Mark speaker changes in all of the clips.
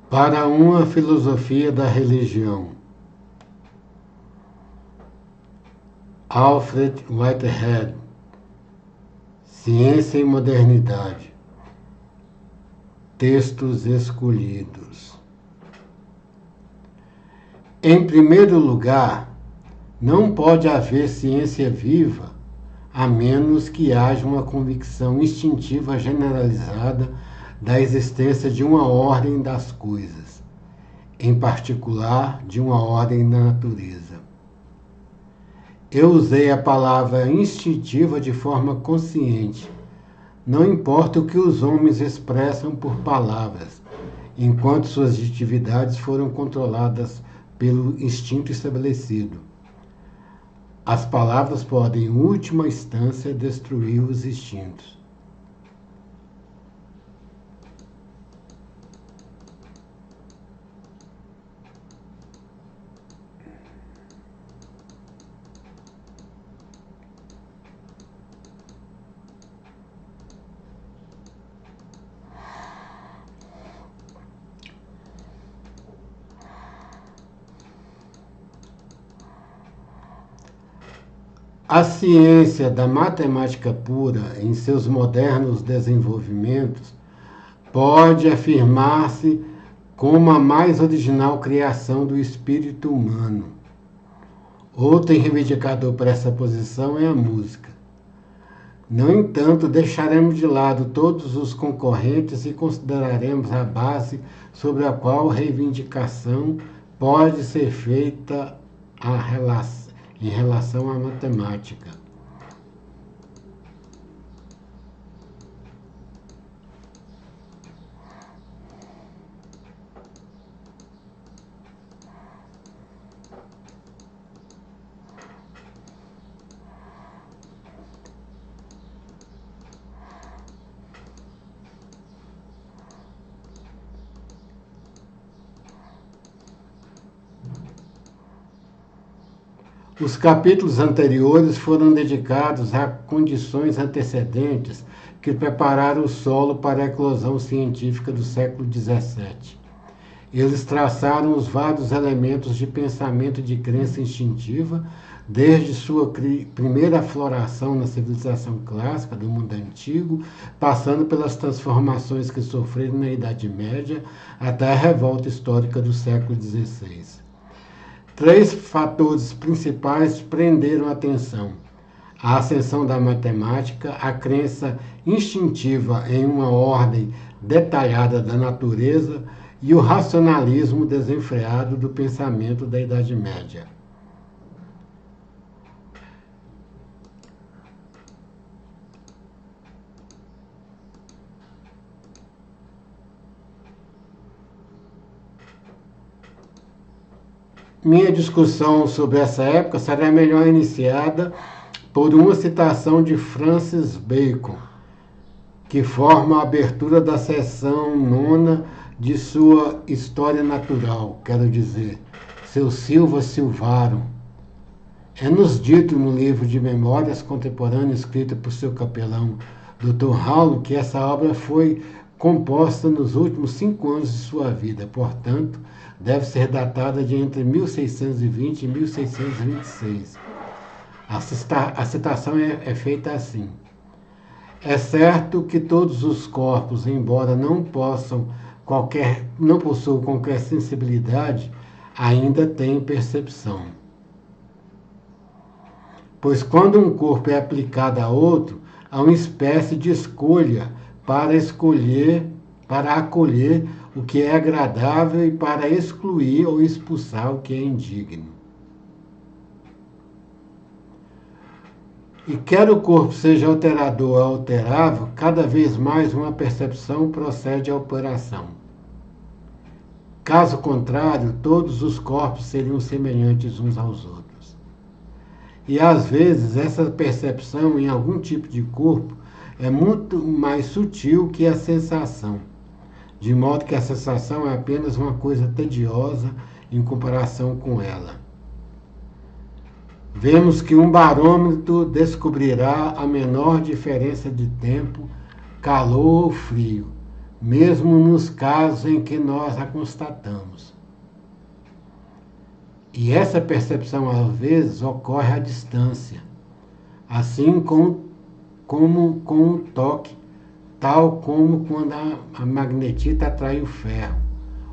Speaker 1: Para uma filosofia da religião. Alfred Whitehead, Ciência e Modernidade. Textos escolhidos. Em primeiro lugar, não pode haver ciência viva a menos que haja uma convicção instintiva generalizada da existência de uma ordem das coisas, em particular de uma ordem da natureza. Eu usei a palavra instintiva de forma consciente. Não importa o que os homens expressam por palavras, enquanto suas atividades foram controladas pelo instinto estabelecido. As palavras podem, em última instância, destruir os instintos. A ciência da matemática pura, em seus modernos desenvolvimentos, pode afirmar-se como a mais original criação do espírito humano. Outro reivindicador para essa posição é a música. No entanto, deixaremos de lado todos os concorrentes e consideraremos a base sobre a qual a reivindicação pode ser feita em relação à matemática. Os capítulos anteriores foram dedicados a condições antecedentes que prepararam o solo para a eclosão científica do século XVII. Eles traçaram os vários elementos de pensamento de crença instintiva, desde sua primeira afloração na civilização clássica do mundo antigo, passando pelas transformações que sofreram na Idade Média até a revolta histórica do século XVI. Três fatores principais prenderam a atenção: a ascensão da matemática, a crença instintiva em uma ordem detalhada da natureza e o racionalismo desenfreado do pensamento da Idade Média. Minha discussão sobre essa época será melhor iniciada por uma citação de Francis Bacon, que forma a abertura da seção 9ª de sua História Natural, quero dizer, seu Silva Silvarum. É-nos dito no livro de Memórias Contemporâneas, escrito por seu capelão, Dr. Hall, que essa obra foi composta nos últimos 5 anos de sua vida, portanto, deve ser datada de entre 1620 e 1626. A citação é feita assim: é certo que todos os corpos, embora não possuam qualquer sensibilidade, ainda têm percepção. Pois quando um corpo é aplicado a outro, há uma espécie de escolha para acolher o que é agradável e para excluir ou expulsar o que é indigno. E quer o corpo seja alterador ou alterável, cada vez mais uma percepção procede à operação. Caso contrário, todos os corpos seriam semelhantes uns aos outros. E às vezes essa percepção em algum tipo de corpo é muito mais sutil que a sensação, de modo que a sensação é apenas uma coisa tediosa em comparação com ela. Vemos que um barômetro descobrirá a menor diferença de tempo, calor ou frio, mesmo nos casos em que nós a constatamos. E essa percepção, às vezes, ocorre à distância, assim como com o toque, tal como quando a magnetita atrai o ferro,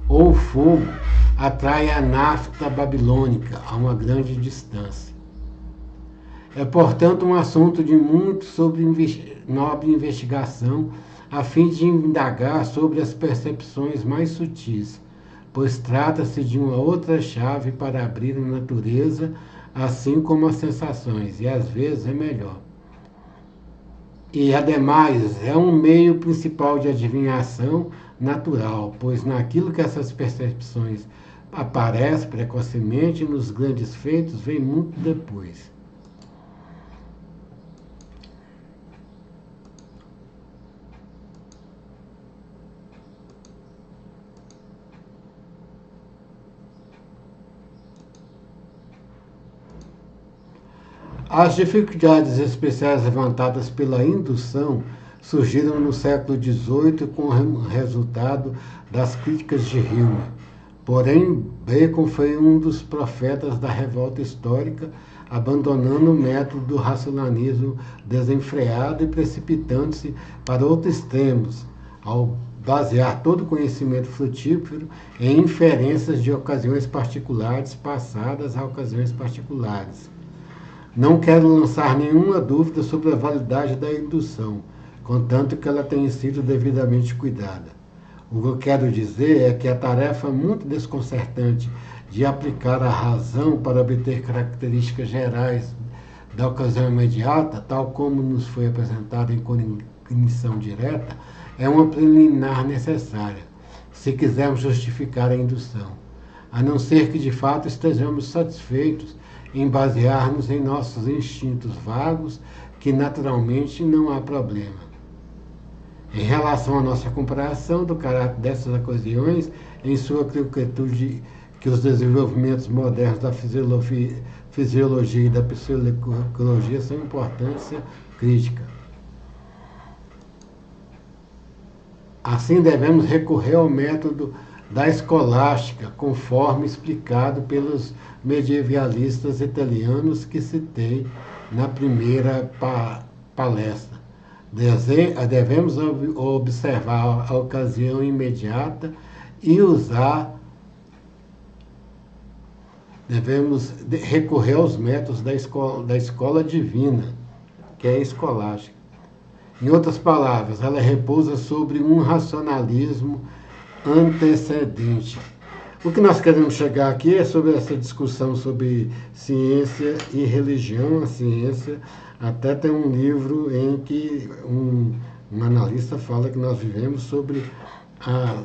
Speaker 1: ou o fogo atrai a nafta babilônica a uma grande distância. É, portanto, um assunto de muito nobre investigação, a fim de indagar sobre as percepções mais sutis, pois trata-se de uma outra chave para abrir a natureza, assim como as sensações, e às vezes é melhor. E, ademais, é um meio principal de adivinhação natural, pois naquilo que essas percepções aparecem precocemente, nos grandes feitos, vem muito depois. As dificuldades especiais levantadas pela indução surgiram no século XVIII com o resultado das críticas de Hume. Porém, Bacon foi um dos profetas da revolta histórica, abandonando o método do racionalismo desenfreado e precipitando-se para outros extremos, ao basear todo o conhecimento frutífero em inferências de ocasiões particulares passadas a ocasiões particulares. Não quero lançar nenhuma dúvida sobre a validade da indução, contanto que ela tenha sido devidamente cuidada. O que eu quero dizer é que a tarefa muito desconcertante de aplicar a razão para obter características gerais da ocasião imediata, tal como nos foi apresentado em cognição direta, é uma preliminar necessária, se quisermos justificar a indução, a não ser que de fato estejamos satisfeitos em basear-nos em nossos instintos vagos, que naturalmente não há problema. Em relação à nossa compreensão do caráter dessas ocasiões, em sua concretude, que os desenvolvimentos modernos da fisiologia e da psicologia são de importância crítica. Assim, devemos recorrer ao método da escolástica, conforme explicado pelos medievalistas italianos que citei na primeira palestra. Devemos observar a ocasião imediata e devemos recorrer aos métodos da escola divina, que é a escolástica. Em outras palavras, ela repousa sobre um racionalismo antecedente. O que nós queremos chegar aqui é sobre essa discussão sobre ciência e religião. A ciência, até tem um livro em que um analista fala que nós vivemos sobre a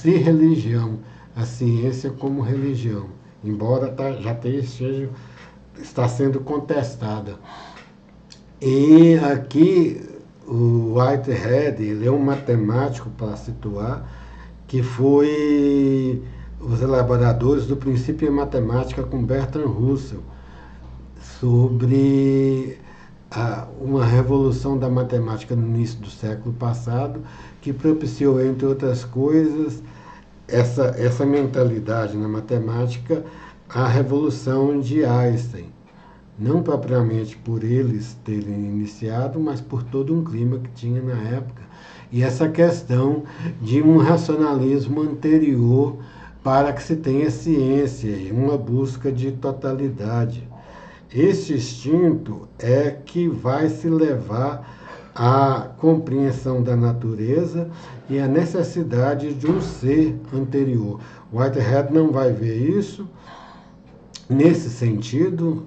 Speaker 1: religião, a ciência como religião, embora está sendo contestada. E aqui o Whitehead, ele é um matemático, para situar, que foi os elaboradores do princípio em matemática com Bertrand Russell, sobre uma revolução da matemática no início do século passado, que propiciou, entre outras coisas, essa mentalidade na matemática, a revolução de Einstein. Não propriamente por eles terem iniciado, mas por todo um clima que tinha na época. E essa questão de um racionalismo anterior para que se tenha ciência e uma busca de totalidade. Esse instinto é que vai se levar à compreensão da natureza e à necessidade de um ser anterior. Whitehead não vai ver isso nesse sentido.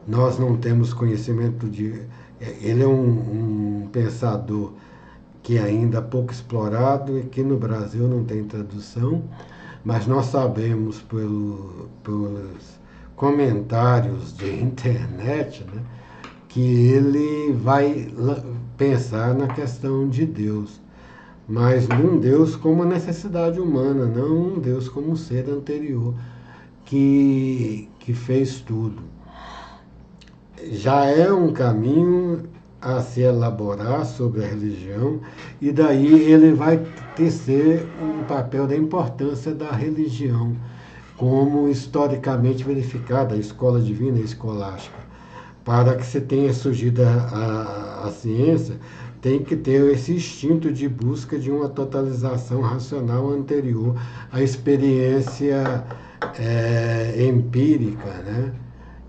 Speaker 1: Nós não temos conhecimento de... Ele é um pensador que ainda é pouco explorado e que no Brasil não tem tradução, mas nós sabemos pelos comentários de internet, né, que ele vai pensar na questão de Deus, mas num Deus como necessidade humana, não um Deus como um ser anterior que fez tudo. Já é um caminho a se elaborar sobre a religião, e daí ele vai tecer um papel da importância da religião, como historicamente verificada, a escola divina e escolástica. Para que se tenha surgido a ciência, tem que ter esse instinto de busca de uma totalização racional anterior à experiência empírica, né?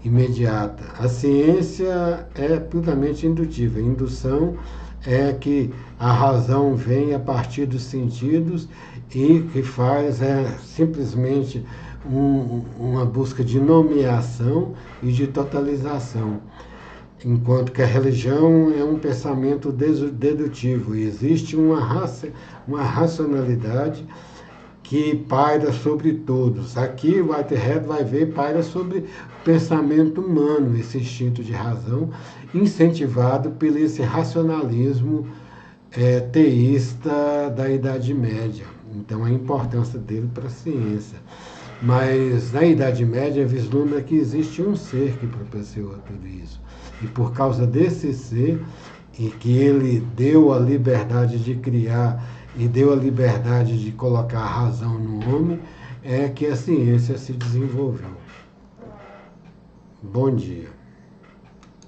Speaker 1: Imediata. A ciência é puramente indutiva. A indução é que a razão vem a partir dos sentidos e que faz simplesmente uma busca de nomeação e de totalização. Enquanto que a religião é um pensamento dedutivo. Existe uma racionalidade que paira sobre todos. Aqui o Whitehead vai ver, paira sobre o pensamento humano, esse instinto de razão, incentivado por esse racionalismo teísta da Idade Média. Então a importância dele para a ciência. Mas na Idade Média vislumbra que existe um ser que proporciona tudo isso. E por causa desse ser, e que ele deu a liberdade de criar e deu a liberdade de colocar a razão no homem, é que a ciência se desenvolveu. Bom dia.